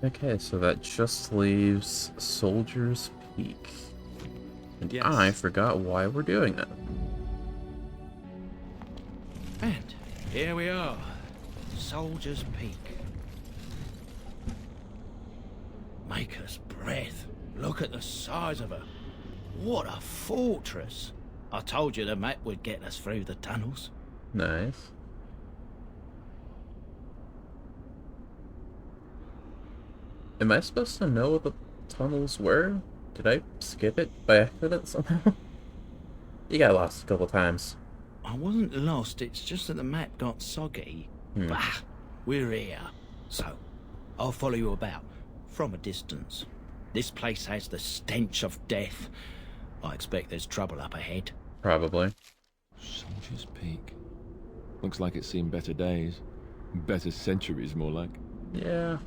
Okay, so that just leaves Soldier's Peak. And I Yes. forgot why we're doing that. And here we are. Soldier's Peak. Maker's breath. Look at the size of her. What a fortress. I told you the map would get us through the tunnels. Nice. Am I supposed to know what the tunnels were? Did I skip it by accident somehow? You got lost a couple times. I wasn't lost, it's just that the map got soggy. Bah, we're here. So, I'll follow you about, from a distance. This place has the stench of death. I expect there's trouble up ahead. Probably. Soldier's Peak. Looks like it's seen better days. Better centuries, more like. Yeah.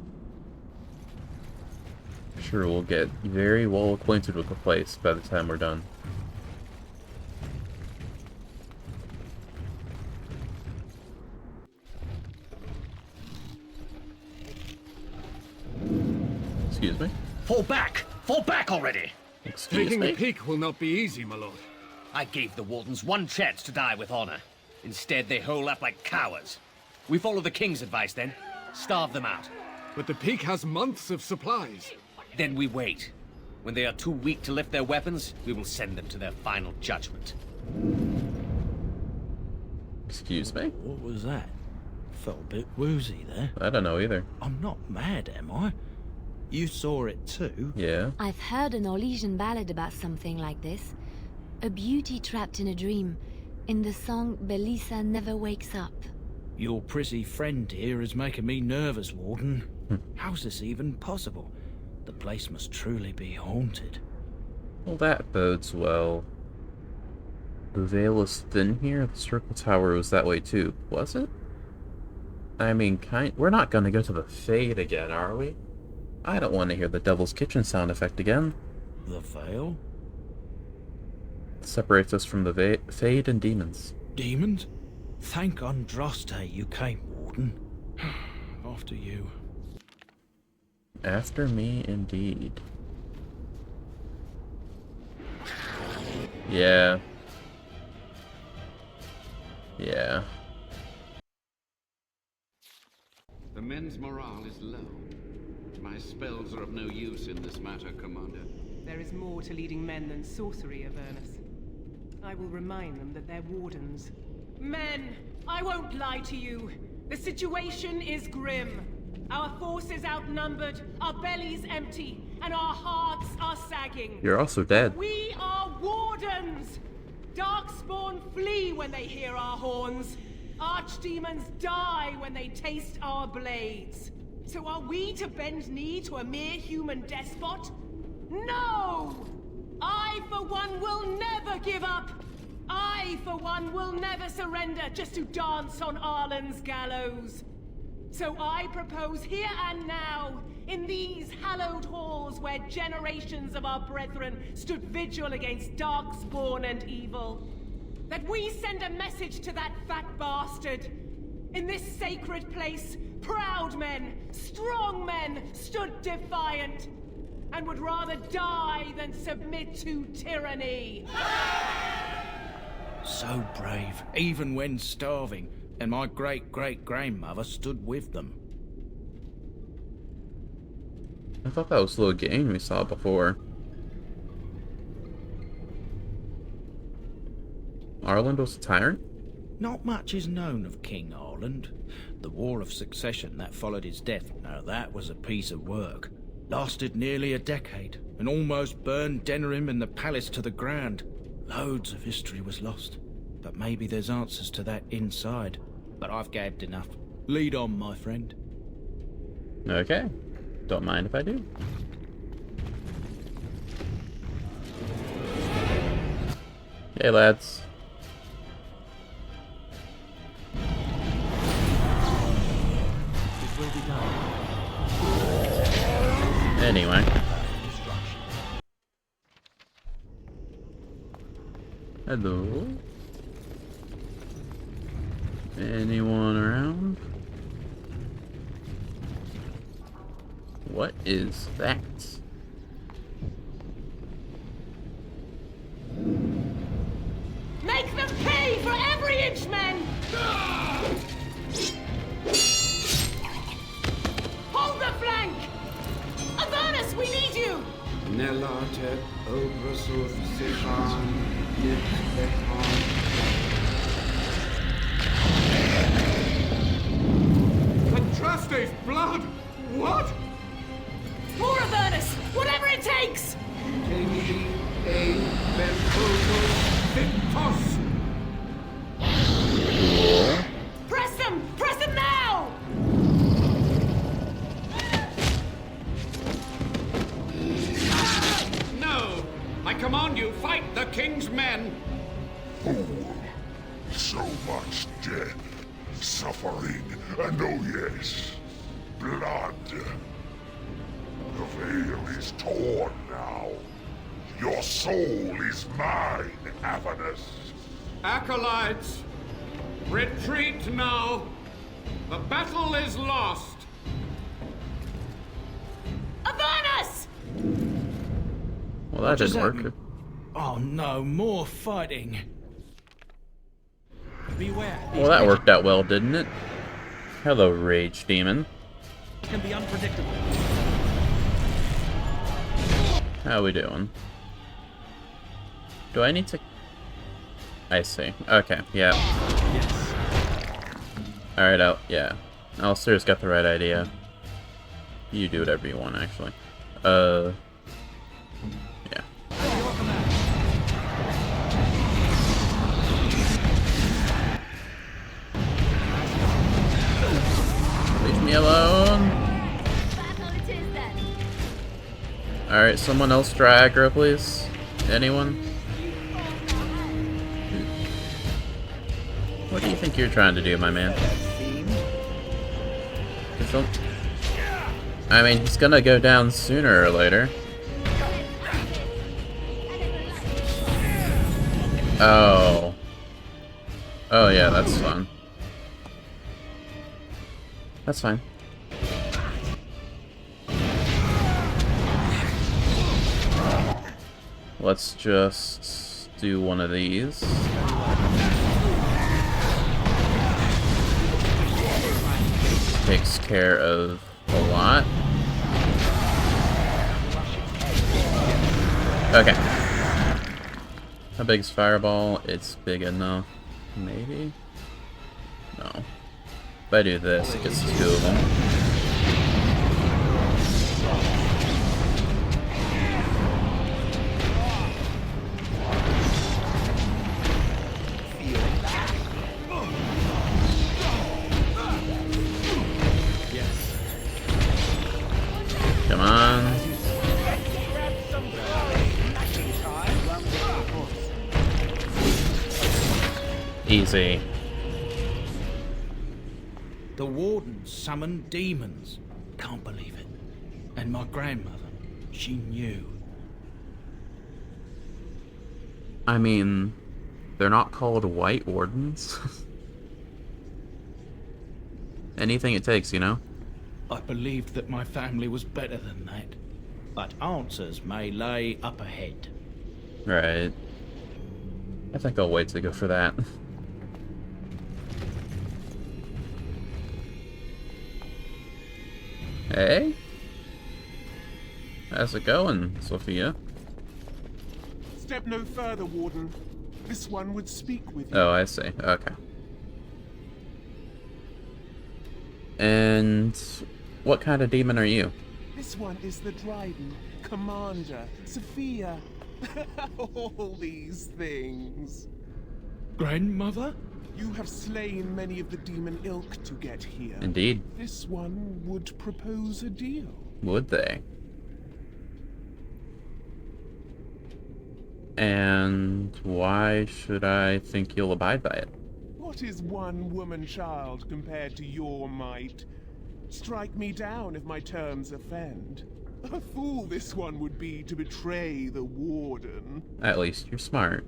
Sure, we'll get very well acquainted with the place by the time we're done. Excuse me? Fall back! Fall back already! Excuse Taking me? the peak will not be easy, my lord. I gave the Wardens one chance to die with honor. Instead, they hole up like cowards. We follow the King's advice then. Starve them out. But the peak has months of supplies. Then we wait. When they are too weak to lift their weapons, we will send them to their final judgment. Excuse me? What was that? Felt a bit woozy there. I don't know either. I'm not mad, am I? You saw it too? Yeah. I've heard an Orlesian ballad about something like this. A beauty trapped in a dream. In the song, Belisa never wakes up. Your prissy friend here is making me nervous, Warden. How's this even possible? The place must truly be haunted. Well, that bodes well. The veil is thin here. The circle tower was that way too, was it? I mean, we're not gonna go to the Fade again, are we? I don't want to hear the Devil's Kitchen sound effect again. The Veil? It separates us from the Fade and demons. Demons? Thank Andraste you came, Warden. After you. After me, indeed. Yeah. Yeah. The men's morale is low. My spells are of no use in this matter, Commander. There is more to leading men than sorcery, Avernus. I will remind them that they're wardens. Men, I won't lie to you. The situation is grim. Our forces outnumbered, our bellies empty, and our hearts are sagging. You're also dead. We are wardens! Darkspawn flee when they hear our horns. Archdemons die when they taste our blades. So are we to bend knee to a mere human despot? No! I, for one, will never give up! I, for one, will never surrender just to dance on Arlen's gallows. So I propose here and now, in these hallowed halls where generations of our brethren stood vigil against darkspawn and evil, that we send a message to that fat bastard. In this sacred place, proud men, strong men stood defiant, and would rather die than submit to tyranny. So brave, even when starving, and my great-great-grandmother stood with them. I thought that was the little game we saw before. Arland was a tyrant? Not much is known of King Arland. The War of Succession that followed his death, now that was a piece of work. Lasted nearly a decade, and almost burned Denerim and the palace to the ground. Loads of history was lost, but maybe there's answers to that inside. But I've gabbed enough. Lead on, my friend. Okay. Don't mind if I do. Hey, lads. It will be done. Anyway. Hello? Anyone around? What is that? Make them pay for every inch, men! Hold the flank! Avernus, we need you! Nelate obrasov sechan nit Contraste's blood! What? More Avernus! Whatever it takes! Tegi e ventosus victos! Cool. Press them! Press them now! No! I command you, fight the king's men! Fool. So much death, suffering, and oh yes, blood. The veil is torn now. Your soul is mine, Avernus. Acolytes, retreat now! The battle is lost! Avernus! Well, that does didn't that work. mean? Oh no, more fighting. Beware. Well, that worked out well, didn't it? Hello, Rage Demon. Can be unpredictable. How we doing? Do I need to... I see. Okay, yeah. Yes. Alright, yeah. Alistair's got the right idea. You do whatever you want, actually. Yeah. Leave me alone! Battle it is then. Alright, someone else try aggro, please. Anyone? What do you think you're trying to do, my man? I mean, he's gonna go down sooner or later. Oh. Oh yeah, that's fun. That's fine. Let's just do one of these. Takes care of a lot. Okay. How big is Fireball? It's big enough. Maybe? No. If I do this, it gets two of them. Come on. Easy. The Warden summoned demons. Can't believe it. And my grandmother, she knew. I mean, they're not called White Wardens. Anything it takes, you know? I believed that my family was better than that. But answers may lay up ahead. Right. I think I'll wait to go for that. Hey? How's it going, Sophia? Step no further, Warden. This one would speak with you. Oh, I see. Okay. And what kind of demon are you? This one is the Dryden, Commander, Sophia. All these things. Grandmother? You have slain many of the demon ilk to get here. Indeed. This one would propose a deal. Would they? And why should I think you'll abide by it? What is one woman child compared to your might? Strike me down if my terms offend. A fool this one would be to betray the Warden. At least you're smart.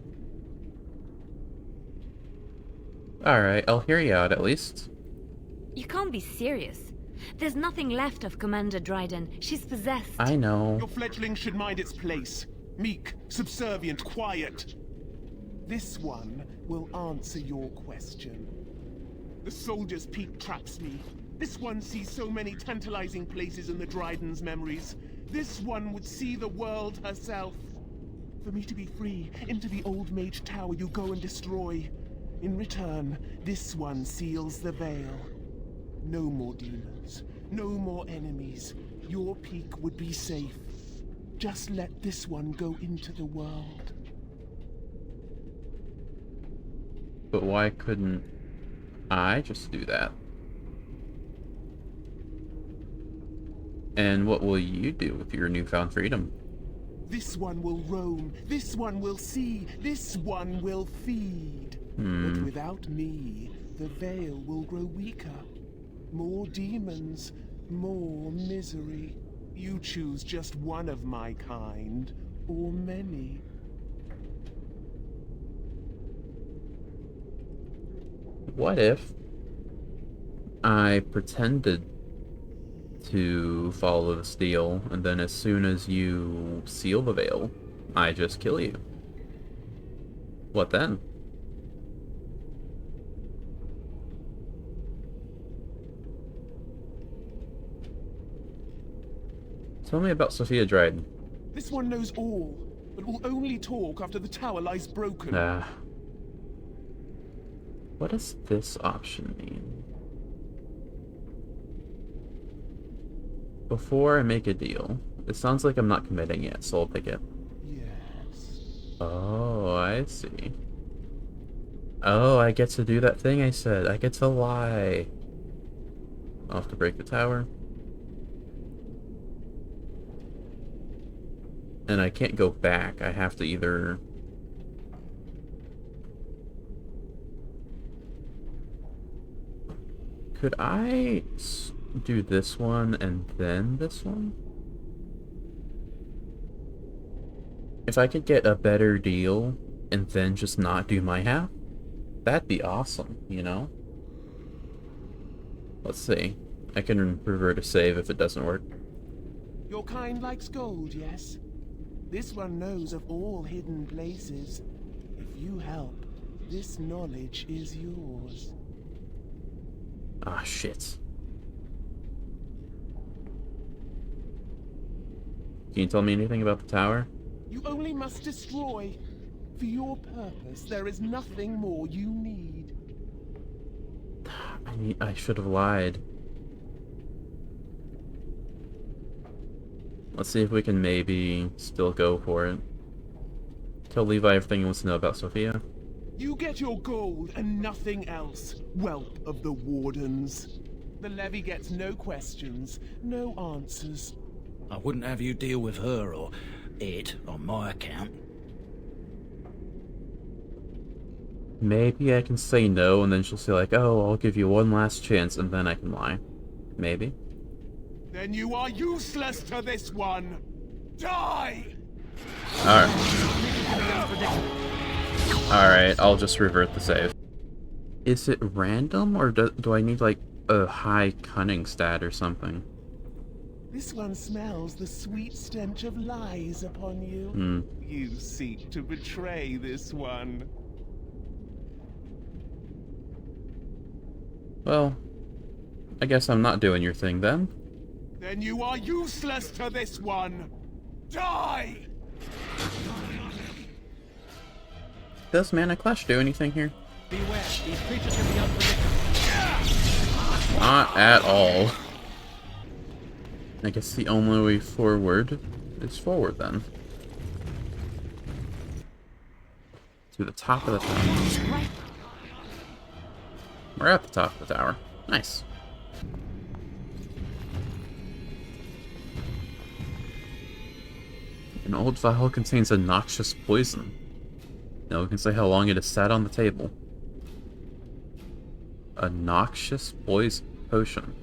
Alright, I'll hear you out at least. You can't be serious. There's nothing left of Commander Dryden. She's possessed. I know. Your fledgling should mind its place. Meek, subservient, quiet. This one will answer your question. The Soldier's Peak traps me. This one sees so many tantalizing places in the Dryden's memories. This one would see the world herself. For me to be free, into the Old Mage Tower you go and destroy. In return, this one seals the veil. No more demons, no more enemies. Your peak would be safe. Just let this one go into the world. But why couldn't I just do that? And what will you do with your newfound freedom? This one will roam, this one will see, this one will feed. But without me, the veil will grow weaker. More demons, more misery. You choose just one of my kind, or many. What if I pretended to follow the steel, and then as soon as you seal the veil, I just kill you? What then? Tell me about Sophia Dryden. This one knows all, but will only talk after the tower lies broken. What does this option mean? Before I make a deal, it sounds like I'm not committing yet, so I'll pick it. Yes. Oh, I see. Oh, I get to do that thing I said. I get to lie. I'll have to break the tower. And I can't go back. I have to either... Could I do this one and then this one? If I could get a better deal and then just not do my half, that'd be awesome, you know? Let's see. I can revert a save if it doesn't work. Your kind likes gold, yes? This one knows of all hidden places. If you help, this knowledge is yours. Ah, shit. Can you tell me anything about the tower? You only must destroy. For your purpose, there is nothing more you need. I should have lied. Let's see if we can maybe still go for it. Tell Levi everything he wants to know about Sophia. You get your gold and nothing else, whelp of the Wardens. The levy gets no questions, no answers. I wouldn't have you deal with her or it on my account. Maybe I can say no, and then she'll say like, oh, I'll give you one last chance, and then I can lie. Maybe. Then you are useless to this one. Die! Alright, I'll just revert the save. Is it random, or do I need like a high cunning stat or something? This one smells the sweet stench of lies upon you. You seek to betray this one. Well, I guess I'm not doing your thing then. Then you are useless to this one. Die! Does Mana Clash do anything here? Beware, these creatures can be unpredictable. Not at all. I guess the only way forward is forward then. To the top of the tower. We're at the top of the tower. Nice. An old vial contains a noxious poison. Now we can say how long it has sat on the table. A noxious potion.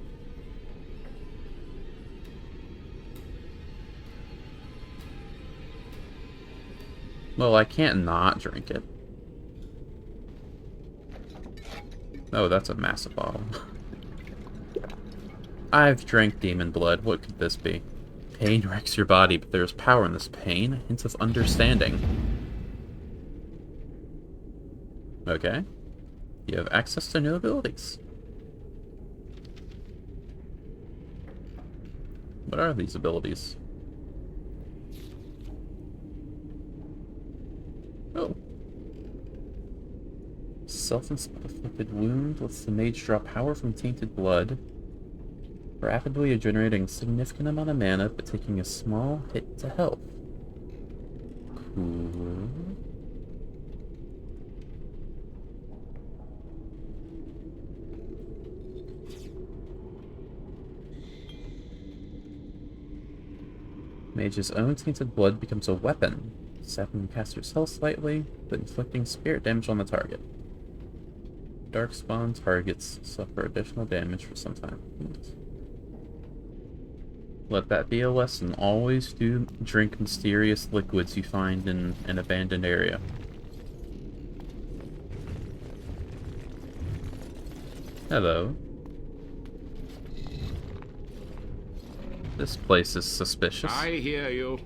Well, I can't not drink it. Oh, that's a massive bottle. I've drank demon blood. What could this be? Pain wrecks your body, but there's power in this pain. Hints of understanding. Okay. You have access to new abilities. What are these abilities? Oh. Self-inflicted wound lets the mage draw power from tainted blood, rapidly generating a significant amount of mana, but taking a small hit to health. Cool. Mage's own tainted blood becomes a weapon, sapping the caster's health slightly, but inflicting spirit damage on the target. Darkspawn targets suffer additional damage for some time. Let that be a lesson. Always do drink mysterious liquids you find in an abandoned area. Hello. This place is suspicious. I hear you.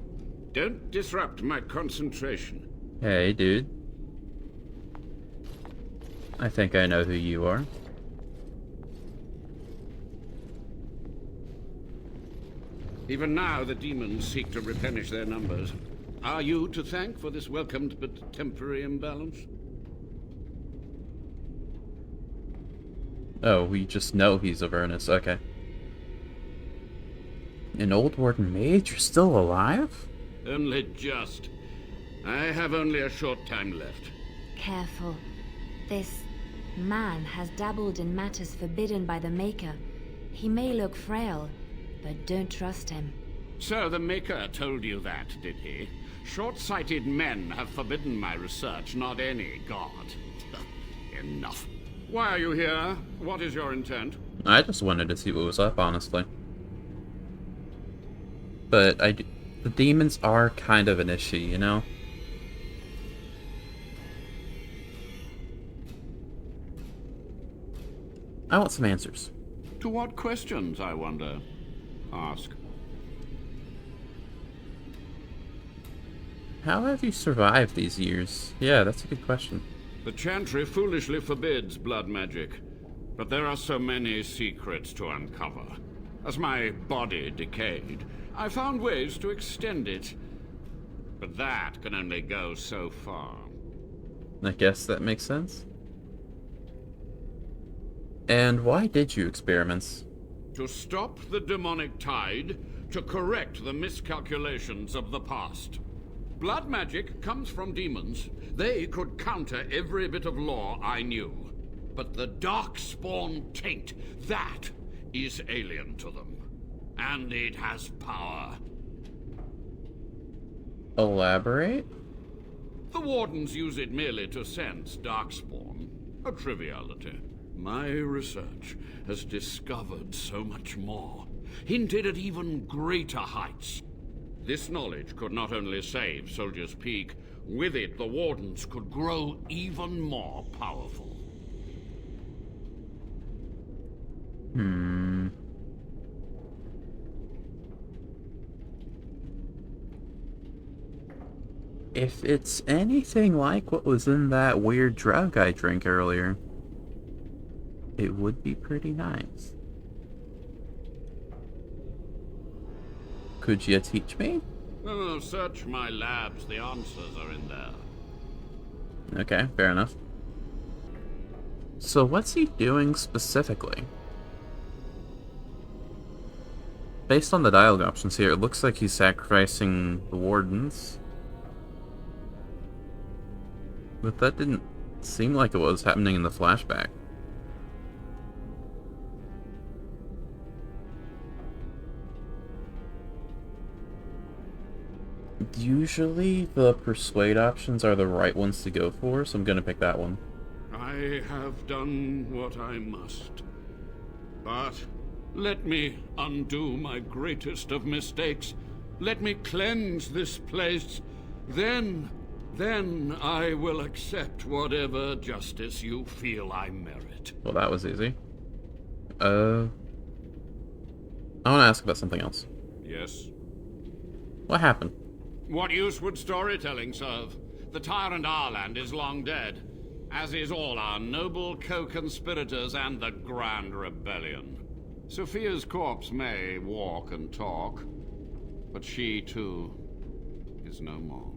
Don't disrupt my concentration. Hey, dude. I think I know who you are. Even now, the demons seek to replenish their numbers. Are you to thank for this welcomed but temporary imbalance? Oh, we just know he's Avernus. Okay. An old warden mage? You're still alive? Only just. I have only a short time left. Careful. This man has dabbled in matters forbidden by the Maker. He may look frail, but don't trust him. So the Maker told you that, did he? Short-sighted men have forbidden my research, not any god. Enough. Why are you here? What is your intent? I just wanted to see what was up, honestly. But the demons are kind of an issue, you know? I want some answers. To what questions, I wonder? Ask. How have you survived these years? Yeah, that's a good question. The Chantry foolishly forbids blood magic, but there are so many secrets to uncover. As my body decayed, I found ways to extend it, but that can only go so far. I guess that makes sense. And why did you experiments? To stop the demonic tide, to correct the miscalculations of the past. Blood magic comes from demons. They could counter every bit of law I knew. But the Darkspawn taint, that is alien to them. And it has power. Elaborate? The Wardens use it merely to sense Darkspawn. A triviality. My research has discovered so much more, hinted at even greater heights. This knowledge could not only save Soldier's Peak, with it the Wardens could grow even more powerful. If it's anything like what was in that weird drug I drank earlier, it would be pretty nice. Could you teach me? Oh, search my labs. The answers are in there. Okay, fair enough. So what's he doing specifically? Based on the dialogue options here, it looks like he's sacrificing the Wardens. But that didn't seem like it was happening in the flashback. Usually the persuade options are the right ones to go for, so I'm gonna pick that one. I have done what I must. But let me undo my greatest of mistakes. Let me cleanse this place. Then I will accept whatever justice you feel I merit. Well, that was easy. I want to ask about something else. Yes? What happened? What use would storytelling serve? The tyrant Arland is long dead, as is all our noble co-conspirators and the Grand Rebellion. Sophia's corpse may walk and talk, but she, too, is no more.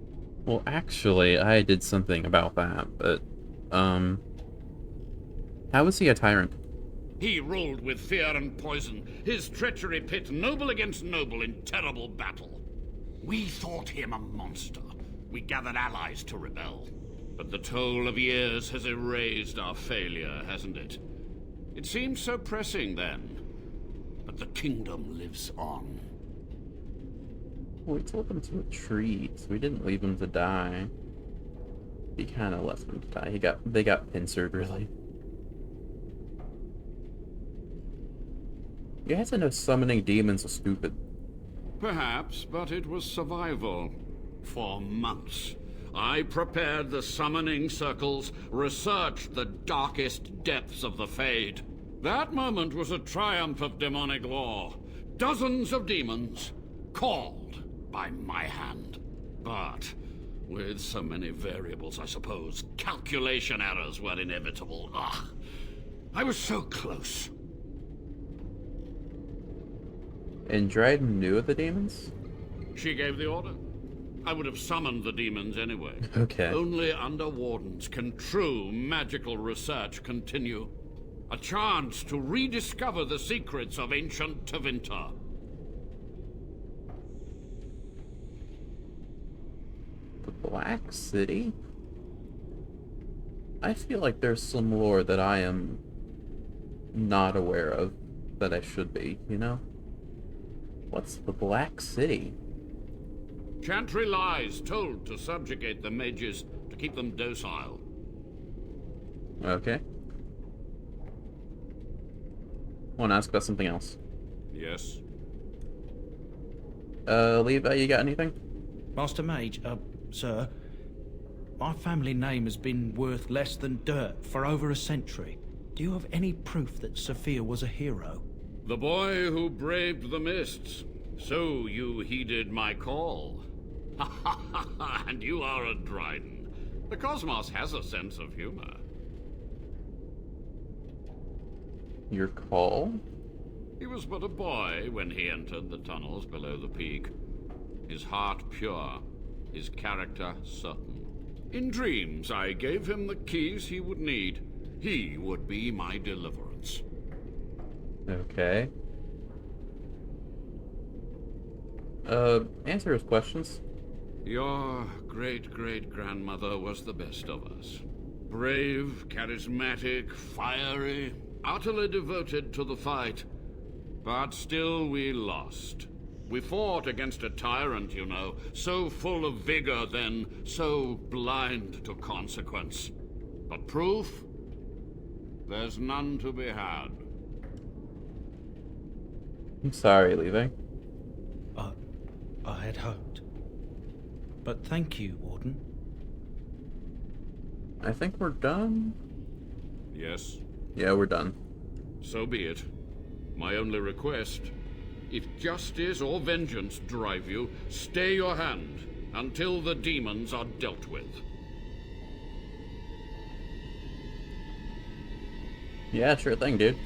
Well, actually, I did something about that, but, how was he a tyrant? He ruled with fear and poison, his treachery pit noble against noble in terrible battle. We thought him a monster. We gathered allies to rebel. But the toll of years has erased our failure, hasn't it? It seemed so pressing then. But the kingdom lives on. We told him to retreat. We didn't leave him to die. He kind of left him to die. They got pincered, really. You had to know summoning demons is stupid. Perhaps, but it was survival. For months, I prepared the summoning circles, researched the darkest depths of the Fade. That moment was a triumph of demonic law. Dozens of demons, called by my hand. But with so many variables, I suppose, calculation errors were inevitable. Ugh. I was so close. And Dryden knew of the demons? She gave the order. I would have summoned the demons anyway. Okay. Only under Wardens can true magical research continue. A chance to rediscover the secrets of ancient Tevinter. The Black City? I feel like there's some lore that I am not aware of that I should be, you know? What's the Black City? Chantry lies told to subjugate the mages, to keep them docile. Okay. Want to ask about something else? Yes? Levi, you got anything? Master Mage, sir, my family name has been worth less than dirt for over a century. Do you have any proof that Sophia was a hero? The boy who braved the mists. So you heeded my call. Ha ha ha ha, and you are a Dryden. The cosmos has a sense of humor. Your call? He was but a boy when he entered the tunnels below the peak. His heart pure, his character certain. In dreams, I gave him the keys he would need. He would be my deliverance. Okay. Answer his questions. Your great-great-grandmother was the best of us. Brave, charismatic, fiery, utterly devoted to the fight. But still we lost. We fought against a tyrant, you know, so full of vigor then, so blind to consequence. But proof? There's none to be had. I'm sorry, Levi. I had hoped. But thank you, Warden. I think we're done. Yes? Yeah, we're done. So be it. My only request, if justice or vengeance drive you, stay your hand until the demons are dealt with. Yeah, sure thing, dude.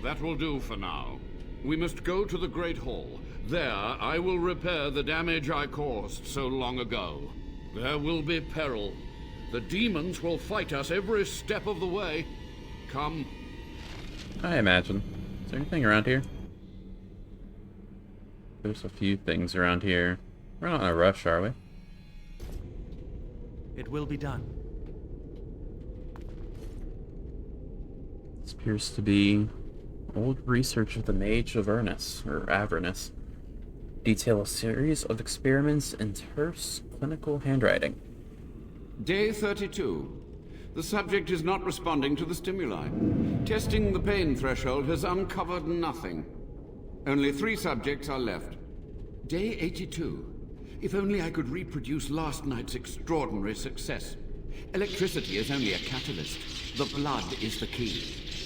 That will do for now. We must go to the Great Hall. There, I will repair the damage I caused so long ago. There will be peril. The demons will fight us every step of the way. Come. I imagine. Is there anything around here? There's a few things around here. We're not in a rush, are we? It will be done. This appears to be old research of the Mage of Avernus, or Avernus. Detail a series of experiments in terse clinical handwriting. Day 32. The subject is not responding to the stimuli. Testing the pain threshold has uncovered nothing. Only 3 subjects are left. Day 82. If only I could reproduce last night's extraordinary success. Electricity is only a catalyst. The blood is the key.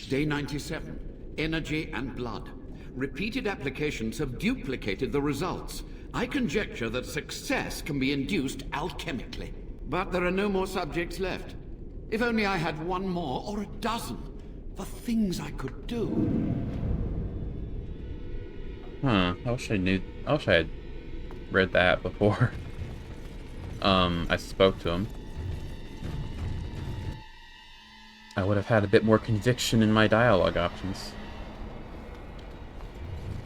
Day 97. Energy and blood. Repeated applications have duplicated the results. I conjecture that success can be induced alchemically. But there are no more subjects left. If only I had one more, or a dozen. The things I could do. I wish I had read that before. I spoke to him. I would have had a bit more conviction in my dialogue options.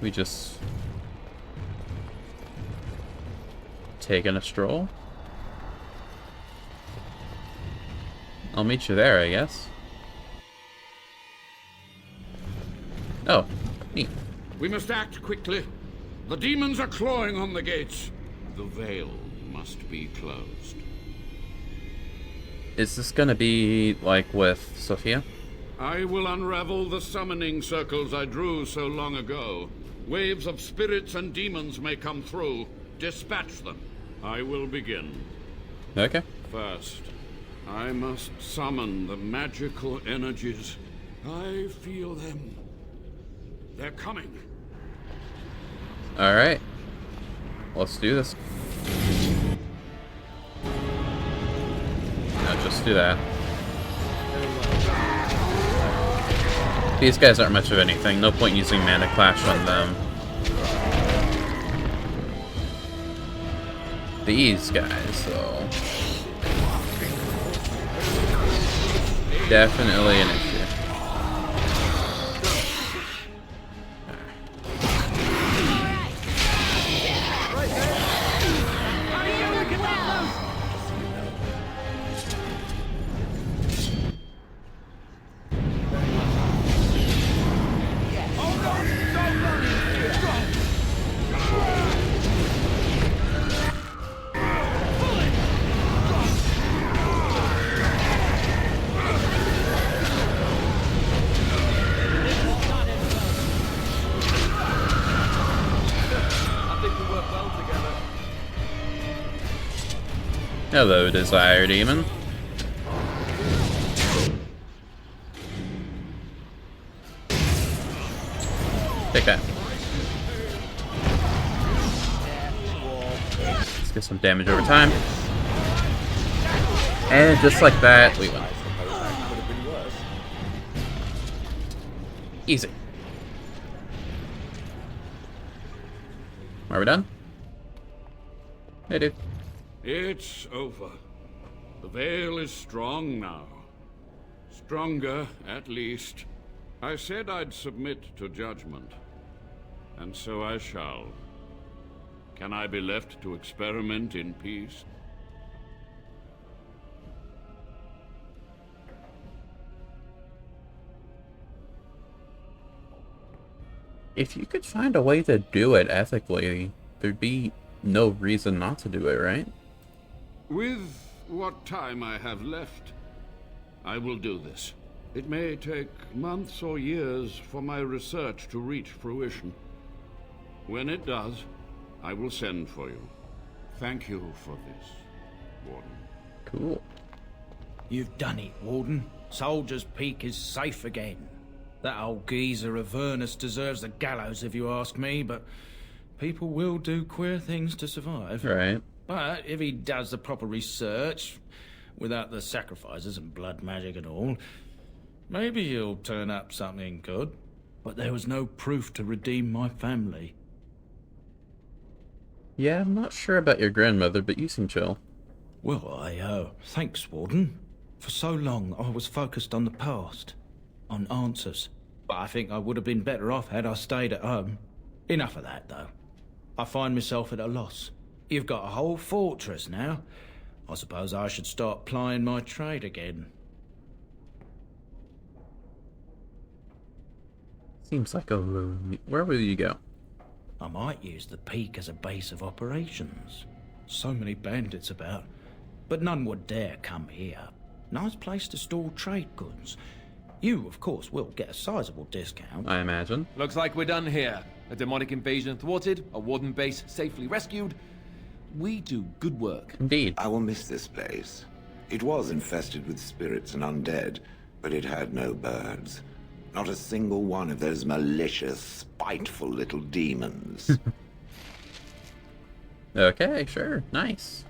We just taking a stroll? I'll meet you there, I guess. Oh, neat. We must act quickly. The demons are clawing on the gates. The veil must be closed. Is this gonna be like with Sophia? I will unravel the summoning circles I drew so long ago. Waves of spirits and demons may come through. Dispatch them. I will begin. Okay. First, I must summon the magical energies. I feel them. They're coming. Alright. Let's do this. No, just do that. These guys aren't much of anything. No point using Mana Clash on them. These guys, though. Definitely an issue. Hello, Desire Demon. Take that. Let's get some damage over time. And just like that, we win. Easy. Are we done? Hey, dude. It's over. The veil is strong now. Stronger, at least. I said I'd submit to judgment. And so I shall. Can I be left to experiment in peace? If you could find a way to do it ethically, there'd be no reason not to do it, right? With what time I have left, I will do this. It may take months or years for my research to reach fruition. When it does, I will send for you. Thank you for this, Warden. Cool. You've done it, Warden. Soldier's Peak is safe again. That old geezer Avernus deserves the gallows if you ask me, but people will do queer things to survive. Right. But if he does the proper research, without the sacrifices and blood magic and all, maybe he'll turn up something good. But there was no proof to redeem my family. Yeah, I'm not sure about your grandmother, but you seem chill. Well, thanks, Warden. For so long, I was focused on the past, on answers. But I think I would have been better off had I stayed at home. Enough of that, though. I find myself at a loss. You've got a whole fortress now. I suppose I should start plying my trade again. Seems like a room. Where will you go? I might use the peak as a base of operations. So many bandits about, but none would dare come here. Nice place to store trade goods. You, of course, will get a sizable discount. I imagine. Looks like we're done here. A demonic invasion thwarted, a warden base safely rescued. We do good work. Indeed. I will miss this place. It was infested with spirits and undead, but it had no birds. Not a single one of those malicious, spiteful little demons. Okay, sure. Nice.